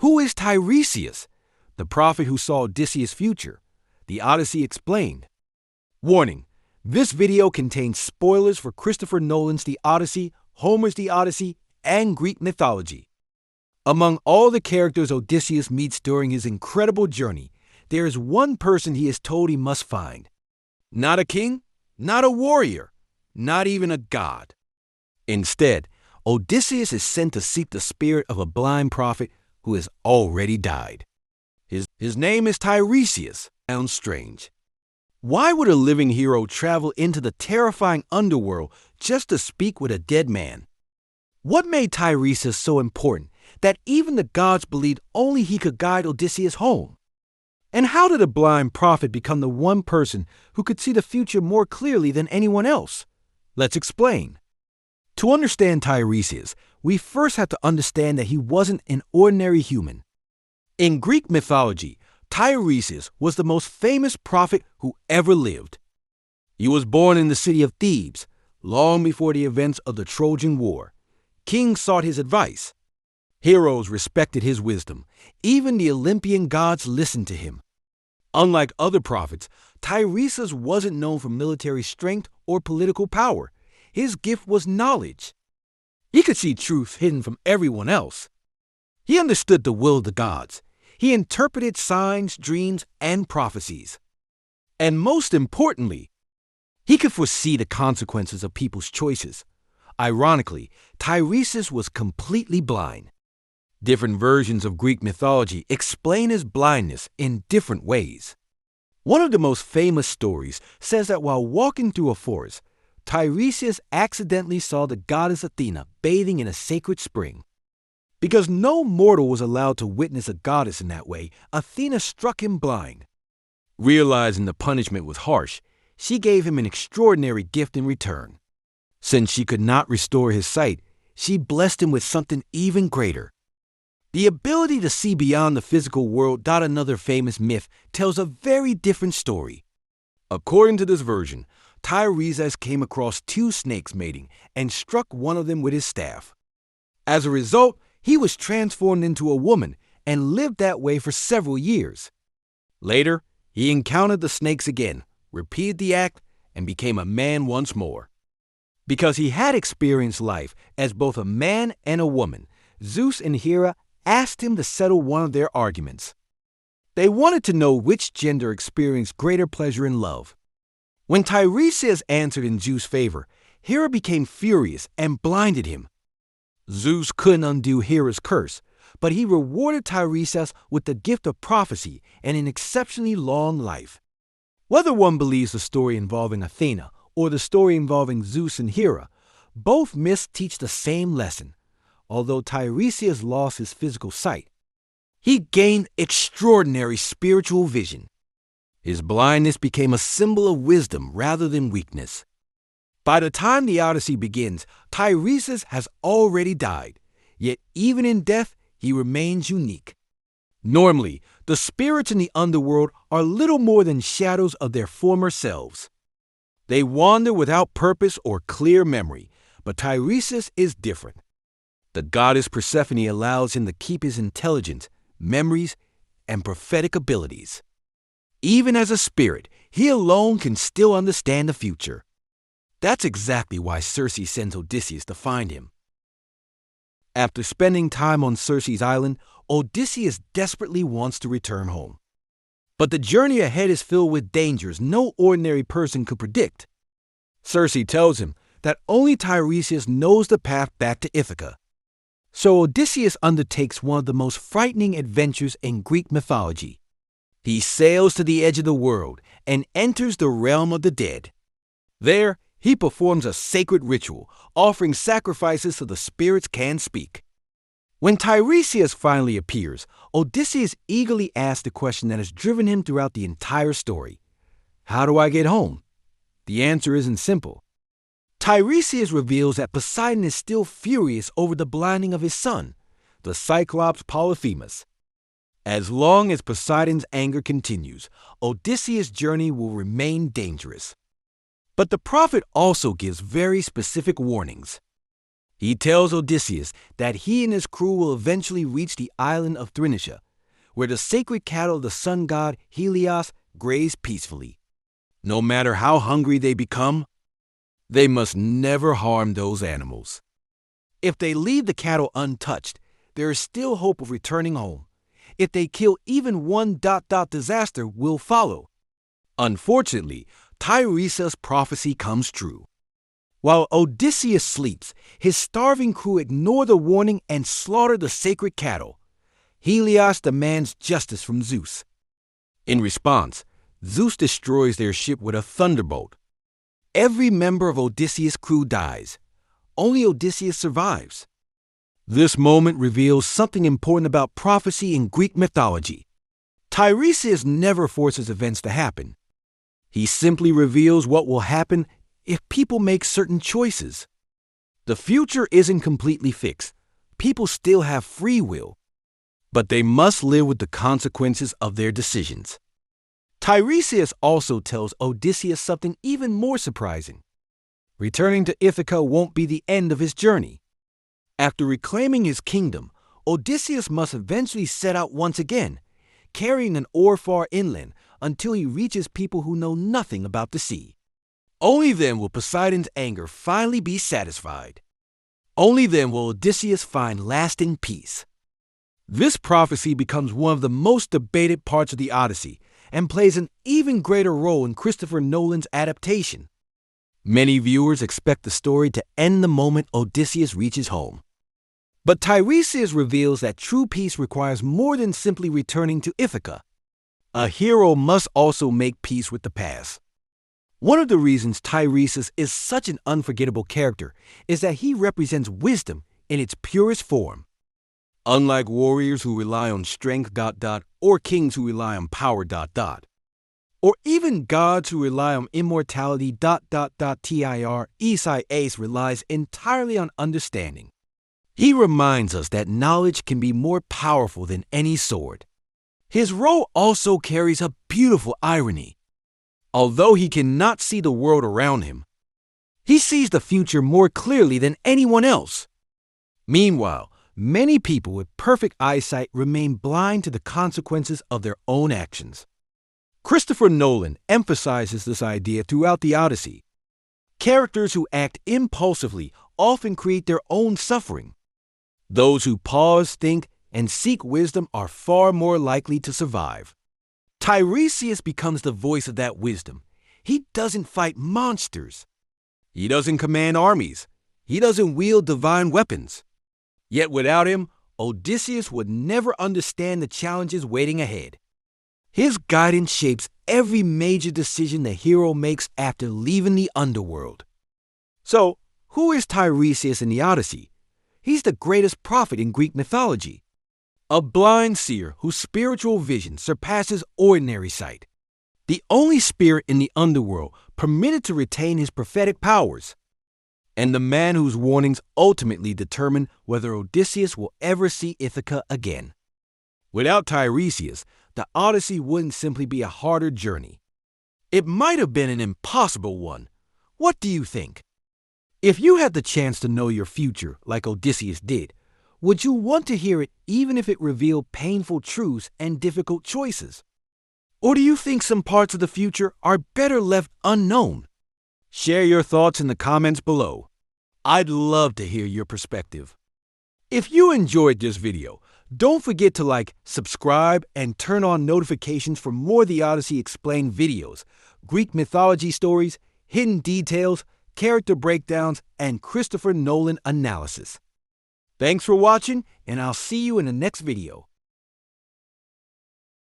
Who is Tiresias, the prophet who saw Odysseus' future? The Odyssey explained. Warning: this video contains spoilers for Christopher Nolan's The Odyssey, Homer's The Odyssey, and Greek mythology. Among all the characters Odysseus meets during his incredible journey, there is one person he is told he must find. Not a king, not a warrior, not even a god. Instead, Odysseus is sent to seek the spirit of a blind prophet who has already died. His name is Tiresias. Sounds strange. Why would a living hero travel into the terrifying underworld just to speak with a dead man? What made Tiresias so important that even the gods believed only he could guide Odysseus home? And how did a blind prophet become the one person who could see the future more clearly than anyone else? Let's explain. To understand Tiresias, we first have to understand that he wasn't an ordinary human. In Greek mythology, Tiresias was the most famous prophet who ever lived. He was born in the city of Thebes, long before the events of the Trojan War. Kings sought his advice. Heroes respected his wisdom. Even the Olympian gods listened to him. Unlike other prophets, Tiresias wasn't known for military strength or political power. His gift was knowledge. He could see truth hidden from everyone else. He understood the will of the gods. He interpreted signs, dreams, and prophecies. And most importantly, he could foresee the consequences of people's choices. Ironically, Tiresias was completely blind. Different versions of Greek mythology explain his blindness in different ways. One of the most famous stories says that while walking through a forest, Tiresias accidentally saw the goddess Athena bathing in a sacred spring. Because no mortal was allowed to witness a goddess in that way, Athena struck him blind. Realizing the punishment was harsh, she gave him an extraordinary gift in return. Since she could not restore his sight, she blessed him with something even greater. The ability to see beyond the physical world. Another famous myth tells a very different story. According to this version, Tiresias came across two snakes mating and struck one of them with his staff. As a result, he was transformed into a woman and lived that way for several years. Later, he encountered the snakes again, repeated the act, and became a man once more. Because he had experienced life as both a man and a woman, Zeus and Hera asked him to settle one of their arguments. They wanted to know which gender experienced greater pleasure in love. When Tiresias answered in Zeus' favor, Hera became furious and blinded him. Zeus couldn't undo Hera's curse, but he rewarded Tiresias with the gift of prophecy and an exceptionally long life. Whether one believes the story involving Athena or the story involving Zeus and Hera, both myths teach the same lesson. Although Tiresias lost his physical sight, he gained extraordinary spiritual vision. His blindness became a symbol of wisdom rather than weakness. By the time the Odyssey begins, Tiresias has already died, yet even in death, he remains unique. Normally, the spirits in the underworld are little more than shadows of their former selves. They wander without purpose or clear memory, but Tiresias is different. The goddess Persephone allows him to keep his intelligence, memories, and prophetic abilities. Even as a spirit, he alone can still understand the future. That's exactly why Circe sends Odysseus to find him. After spending time on Circe's island, Odysseus desperately wants to return home. But the journey ahead is filled with dangers no ordinary person could predict. Circe tells him that only Tiresias knows the path back to Ithaca. So Odysseus undertakes one of the most frightening adventures in Greek mythology. He sails to the edge of the world and enters the realm of the dead. There, he performs a sacred ritual, offering sacrifices so the spirits can speak. When Tiresias finally appears, Odysseus eagerly asks the question that has driven him throughout the entire story. How do I get home? The answer isn't simple. Tiresias reveals that Poseidon is still furious over the blinding of his son, the Cyclops Polyphemus. As long as Poseidon's anger continues, Odysseus' journey will remain dangerous. But the prophet also gives very specific warnings. He tells Odysseus that he and his crew will eventually reach the island of Tiresias, where the sacred cattle of the sun god Helios graze peacefully. No matter how hungry they become, they must never harm those animals. If they leave the cattle untouched, there is still hope of returning home. If they kill even one ... disaster will follow. Unfortunately, Tiresias' prophecy comes true. While Odysseus sleeps, his starving crew ignore the warning and slaughter the sacred cattle. Helios demands justice from Zeus. In response, Zeus destroys their ship with a thunderbolt. Every member of Odysseus' crew dies. Only Odysseus survives. This moment reveals something important about prophecy in Greek mythology. Tiresias never forces events to happen. He simply reveals what will happen if people make certain choices. The future isn't completely fixed. People still have free will, but they must live with the consequences of their decisions. Tiresias also tells Odysseus something even more surprising. Returning to Ithaca won't be the end of his journey. After reclaiming his kingdom, Odysseus must eventually set out once again, carrying an oar far inland until he reaches people who know nothing about the sea. Only then will Poseidon's anger finally be satisfied. Only then will Odysseus find lasting peace. This prophecy becomes one of the most debated parts of the Odyssey and plays an even greater role in Christopher Nolan's adaptation. Many viewers expect the story to end the moment Odysseus reaches home. But Tiresias reveals that true peace requires more than simply returning to Ithaca. A hero must also make peace with the past. One of the reasons Tiresias is such an unforgettable character is that he represents wisdom in its purest form. Unlike warriors who rely on strength ... or kings who rely on power ... or even gods who rely on immortality ... Tiresias relies entirely on understanding. He reminds us that knowledge can be more powerful than any sword. His role also carries a beautiful irony. Although he cannot see the world around him, he sees the future more clearly than anyone else. Meanwhile, many people with perfect eyesight remain blind to the consequences of their own actions. Christopher Nolan emphasizes this idea throughout the Odyssey. Characters who act impulsively often create their own suffering. Those who pause, think, and seek wisdom are far more likely to survive. Tiresias becomes the voice of that wisdom. He doesn't fight monsters. He doesn't command armies. He doesn't wield divine weapons. Yet without him, Odysseus would never understand the challenges waiting ahead. His guidance shapes every major decision the hero makes after leaving the Underworld. So, who is Tiresias in the Odyssey? He's the greatest prophet in Greek mythology. A blind seer whose spiritual vision surpasses ordinary sight. The only spirit in the Underworld permitted to retain his prophetic powers. And the man whose warnings ultimately determine whether Odysseus will ever see Ithaca again. Without Tiresias, the Odyssey wouldn't simply be a harder journey. It might have been an impossible one. What do you think? If you had the chance to know your future like Odysseus did, would you want to hear it even if it revealed painful truths and difficult choices? Or do you think some parts of the future are better left unknown? Share your thoughts in the comments below. I'd love to hear your perspective. If you enjoyed this video, don't forget to like, subscribe, and turn on notifications for more The Odyssey Explained videos, Greek mythology stories, hidden details, character breakdowns, and Christopher Nolan analysis. Thanks for watching, and I'll see you in the next video.